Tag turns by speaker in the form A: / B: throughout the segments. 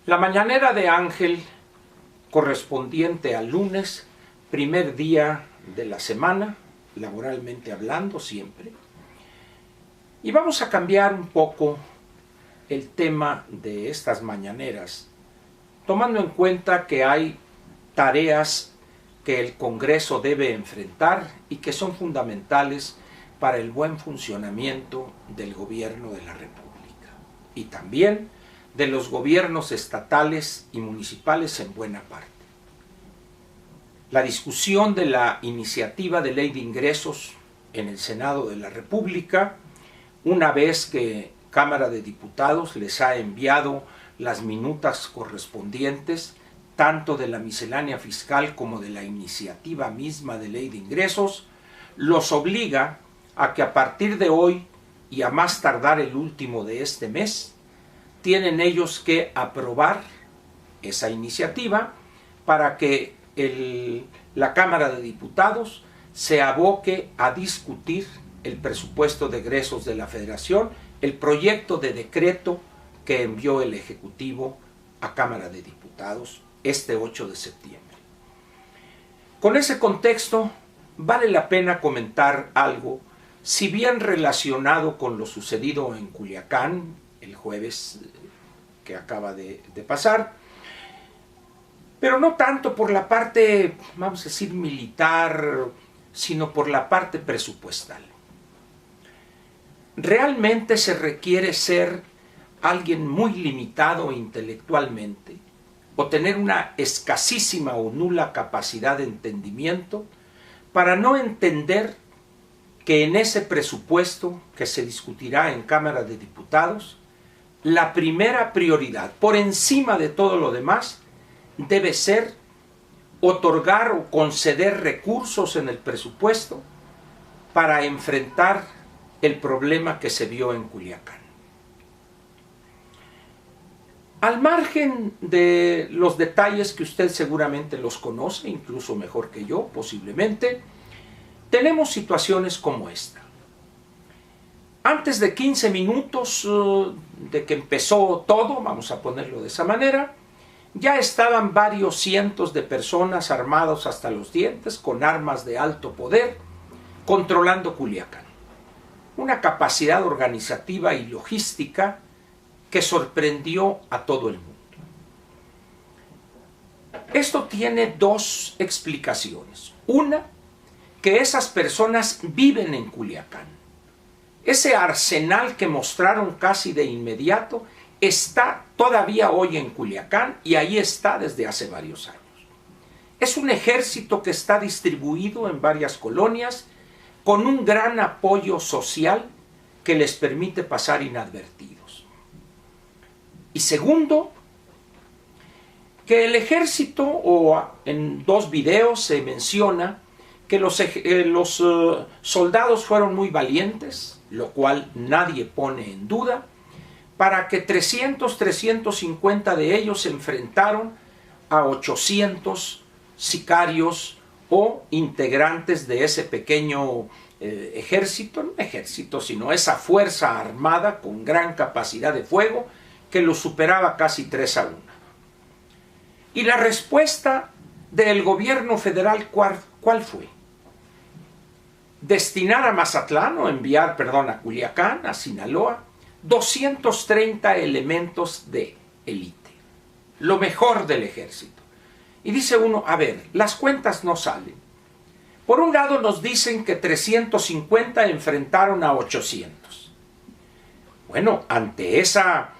A: La mañanera de Ángel, correspondiente al lunes, primer día de la semana, laboralmente hablando siempre. Y vamos a cambiar un poco el tema de estas mañaneras, tomando en cuenta que hay tareas que el Congreso debe enfrentar y que son fundamentales para el buen funcionamiento del gobierno de la República y también de los gobiernos estatales y municipales en buena parte. La discusión de la iniciativa de ley de ingresos en el Senado de la República, una vez que Cámara de Diputados les ha enviado las minutas correspondientes, tanto de la miscelánea fiscal como de la iniciativa misma de ley de ingresos, los obliga a que a partir de hoy y a más tardar el último de este mes, tienen ellos que aprobar esa iniciativa para que la Cámara de Diputados se aboque a discutir el presupuesto de egresos de la Federación, el proyecto de decreto que envió el Ejecutivo a Cámara de Diputados este 8 de septiembre. Con ese contexto, vale la pena comentar algo, si bien relacionado con lo sucedido en Culiacán el jueves que acaba de pasar, pero no tanto por la parte, vamos a decir, militar, sino por la parte presupuestal. Realmente se requiere ser alguien muy limitado intelectualmente o tener una escasísima o nula capacidad de entendimiento para no entender que en ese presupuesto que se discutirá en Cámara de Diputados, la primera prioridad, por encima de todo lo demás, debe ser otorgar o conceder recursos en el presupuesto para enfrentar el problema que se vio en Culiacán. Al margen de los detalles que usted seguramente los conoce, incluso mejor que yo, posiblemente, tenemos situaciones como esta. Antes de 15 minutos de que empezó todo, vamos a ponerlo de esa manera, ya estaban varios cientos de personas armados hasta los dientes, con armas de alto poder, controlando Culiacán. Una capacidad organizativa y logística que sorprendió a todo el mundo. Esto tiene dos explicaciones. Una, que esas personas viven en Culiacán. Ese arsenal que mostraron casi de inmediato está todavía hoy en Culiacán y ahí está desde hace varios años. Es un ejército que está distribuido en varias colonias con un gran apoyo social que les permite pasar inadvertidos. Y segundo, que el ejército, o en dos videos se menciona que los soldados fueron muy valientes, lo cual nadie pone en duda, para que 350 de ellos se enfrentaron a 800 sicarios o integrantes de ese pequeño ejército, no ejército, sino esa fuerza armada con gran capacidad de fuego que lo superaba casi 3-1. Y la respuesta del gobierno federal, ¿cuál fue? Destinar a Mazatlán o enviar, a Culiacán, a Sinaloa, 230 elementos de élite, lo mejor del ejército. Y dice uno, a ver, las cuentas no salen. Por un lado nos dicen que 350 enfrentaron a 800. Bueno, ante esa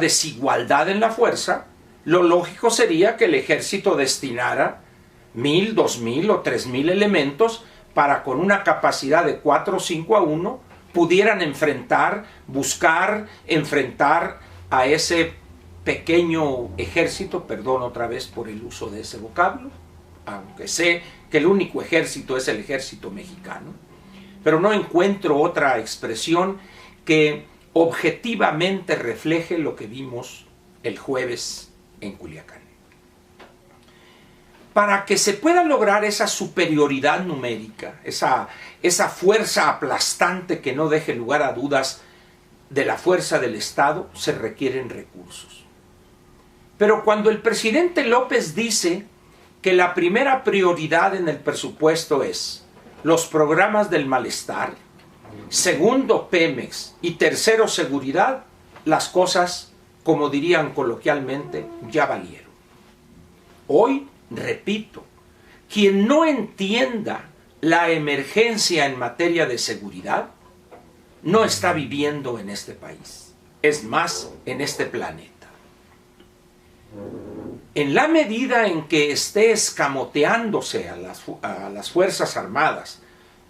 A: desigualdad en la fuerza, lo lógico sería que el ejército destinara 1,000, 2,000 o 3,000 elementos para con una capacidad de 4 o 5-1 pudieran enfrentar a ese pequeño ejército, perdón otra vez por el uso de ese vocablo, aunque sé que el único ejército es el ejército mexicano, pero no encuentro otra expresión que objetivamente refleje lo que vimos el jueves en Culiacán. Para que se pueda lograr esa superioridad numérica, esa fuerza aplastante que no deje lugar a dudas de la fuerza del Estado, se requieren recursos. Pero cuando el presidente López dice que la primera prioridad en el presupuesto es los programas del malestar, segundo Pemex y tercero seguridad, las cosas, como dirían coloquialmente, ya valieron. Hoy, repito, quien no entienda la emergencia en materia de seguridad no está viviendo en este país, es más, en este planeta. En la medida en que esté escamoteándose a las Fuerzas Armadas,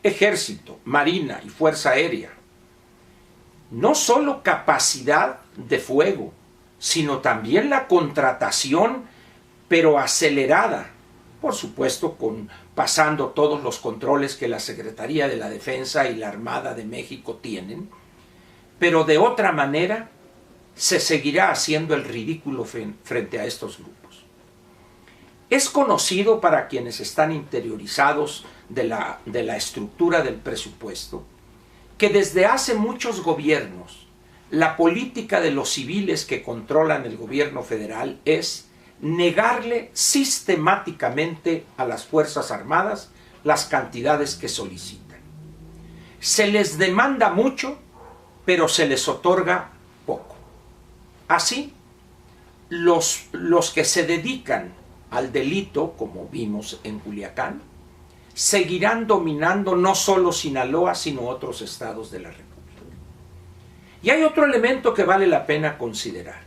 A: Ejército, Marina y Fuerza Aérea, no solo capacidad de fuego, sino también la contratación, pero acelerada, por supuesto, pasando todos los controles que la Secretaría de la Defensa y la Armada de México tienen, pero de otra manera se seguirá haciendo el ridículo frente a estos grupos. Es conocido para quienes están interiorizados de la estructura del presupuesto que desde hace muchos gobiernos la política de los civiles que controlan el gobierno federal es negarle sistemáticamente a las Fuerzas Armadas las cantidades que solicitan. Se les demanda mucho, pero se les otorga poco. Así, los que se dedican al delito, como vimos en Culiacán, seguirán dominando no solo Sinaloa, sino otros estados de la República. Y hay otro elemento que vale la pena considerar.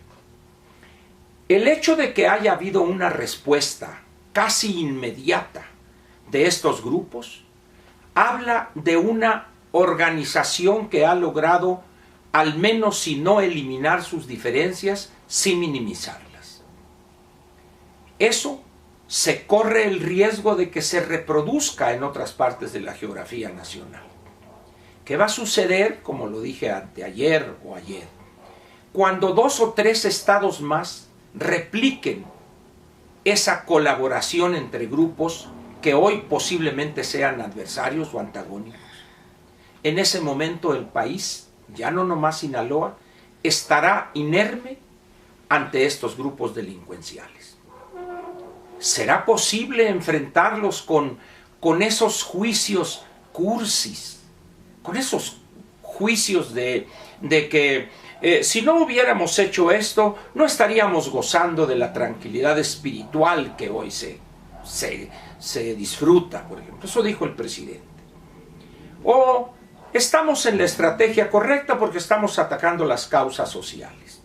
A: El hecho de que haya habido una respuesta casi inmediata de estos grupos habla de una organización que ha logrado, al menos si no eliminar sus diferencias, sí minimizarlas. Eso se corre el riesgo de que se reproduzca en otras partes de la geografía nacional. ¿Qué va a suceder, como lo dije anteayer o ayer, cuando 2 o 3 estados más repliquen esa colaboración entre grupos que hoy posiblemente sean adversarios o antagónicos? En ese momento el país, ya no nomás Sinaloa, estará inerme ante estos grupos delincuenciales. ¿Será posible enfrentarlos con esos juicios cursis, con esos juicios de que si no hubiéramos hecho esto, no estaríamos gozando de la tranquilidad espiritual que hoy se disfruta, por ejemplo? Eso dijo el presidente. O estamos en la estrategia correcta porque estamos atacando las causas sociales.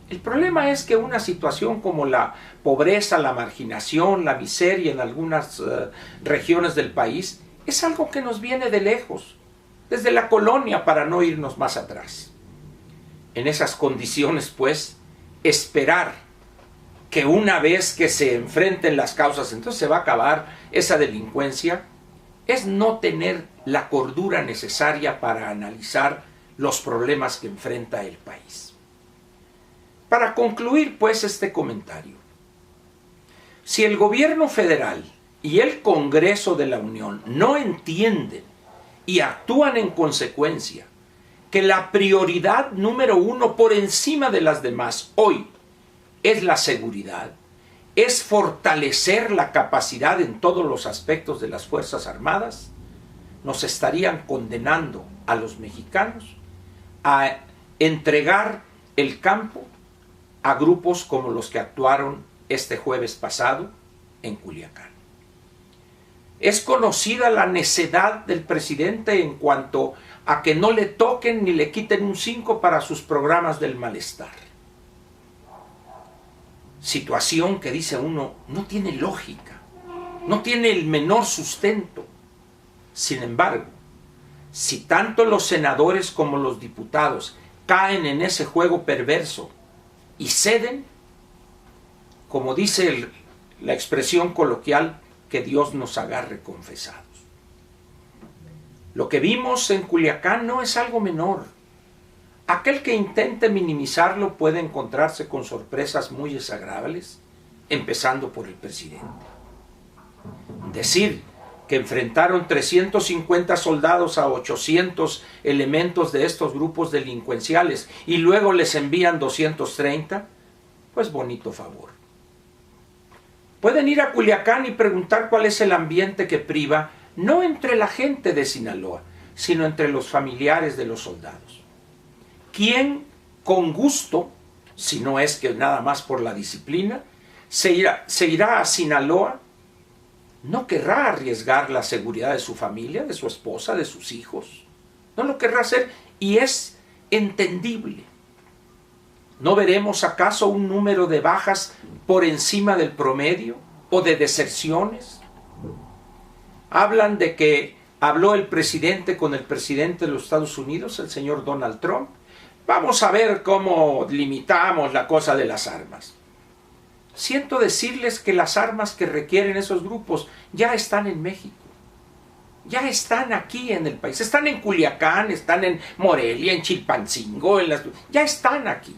A: El problema es que una situación como la pobreza, la marginación, la miseria en algunas regiones del país es algo que nos viene de lejos, desde la colonia, para no irnos más atrás. En esas condiciones, pues, esperar que una vez que se enfrenten las causas, entonces se va a acabar esa delincuencia, es no tener la cordura necesaria para analizar los problemas que enfrenta el país. Para concluir, pues, este comentario, si el gobierno federal y el Congreso de la Unión no entienden y actúan en consecuencia que la prioridad número 1 por encima de las demás hoy es la seguridad, es fortalecer la capacidad en todos los aspectos de las Fuerzas Armadas, nos estarían condenando a los mexicanos a entregar el campo a grupos como los que actuaron este jueves pasado en Culiacán. Es conocida la necedad del presidente en cuanto a que no le toquen ni le quiten un 5 para sus programas del malestar. Situación que, dice uno, no tiene lógica, no tiene el menor sustento. Sin embargo, si tanto los senadores como los diputados caen en ese juego perverso y ceden, como dice la expresión coloquial, que Dios nos agarre confesados. Lo que vimos en Culiacán no es algo menor. Aquel que intente minimizarlo puede encontrarse con sorpresas muy desagradables, empezando por el presidente. Decir que enfrentaron 350 soldados a 800 elementos de estos grupos delincuenciales y luego les envían 230, pues bonito favor. Pueden ir a Culiacán y preguntar cuál es el ambiente que priva, no entre la gente de Sinaloa, sino entre los familiares de los soldados. ¿Quién con gusto, si no es que nada más por la disciplina, se irá a Sinaloa? No querrá arriesgar la seguridad de su familia, de su esposa, de sus hijos. No lo querrá hacer y es entendible. ¿No veremos acaso un número de bajas por encima del promedio o de deserciones? Hablan de que habló el presidente con el presidente de los Estados Unidos, el señor Donald Trump. Vamos a ver cómo limitamos la cosa de las armas. Siento decirles que las armas que requieren esos grupos ya están en México. Ya están aquí en el país. Están en Culiacán, están en Morelia, en Chilpancingo, ya están aquí.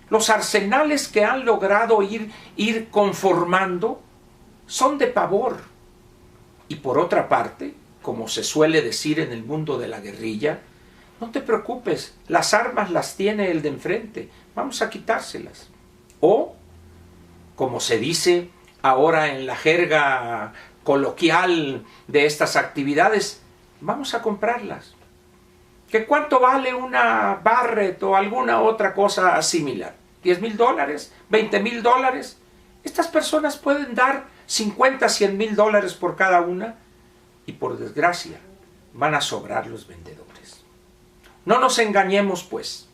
A: Los arsenales que han logrado ir conformando son de pavor. Y por otra parte, como se suele decir en el mundo de la guerrilla, no te preocupes, las armas las tiene el de enfrente, vamos a quitárselas. O, como se dice ahora en la jerga coloquial de estas actividades, vamos a comprarlas. ¿Que cuánto vale una Barrett o alguna otra cosa similar? $10,000, $20,000. Estas personas pueden dar 50, 100 mil dólares por cada una y por desgracia van a sobrar los vendedores. No nos engañemos pues.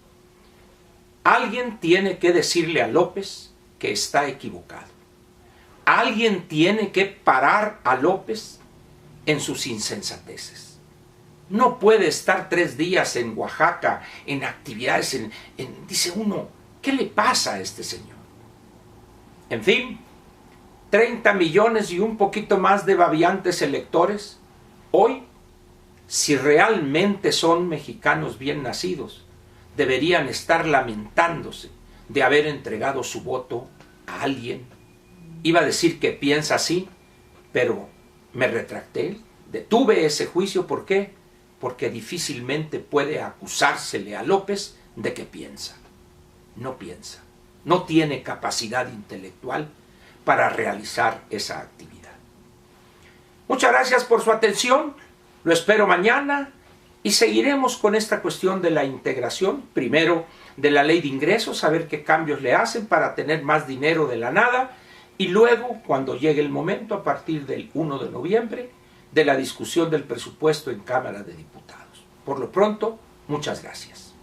A: Alguien tiene que decirle a López que está equivocado. Alguien tiene que parar a López en sus insensateces. No puede estar 3 días en Oaxaca en actividades, dice uno, ¿qué le pasa a este señor? En fin, 30 millones y un poquito más de babiantes electores, hoy, si realmente son mexicanos bien nacidos, deberían estar lamentándose de haber entregado su voto a alguien. Iba a decir que piensa así, pero me retracté, detuve ese juicio. ¿Por qué? Porque difícilmente puede acusársele a López de que piensa. No piensa, no tiene capacidad intelectual para realizar esa actividad. Muchas gracias por su atención, lo espero mañana y seguiremos con esta cuestión de la integración, primero de la ley de ingresos, a ver qué cambios le hacen para tener más dinero de la nada, y luego, cuando llegue el momento, a partir del 1 de noviembre, de la discusión del presupuesto en Cámara de Diputados. Por lo pronto, muchas gracias.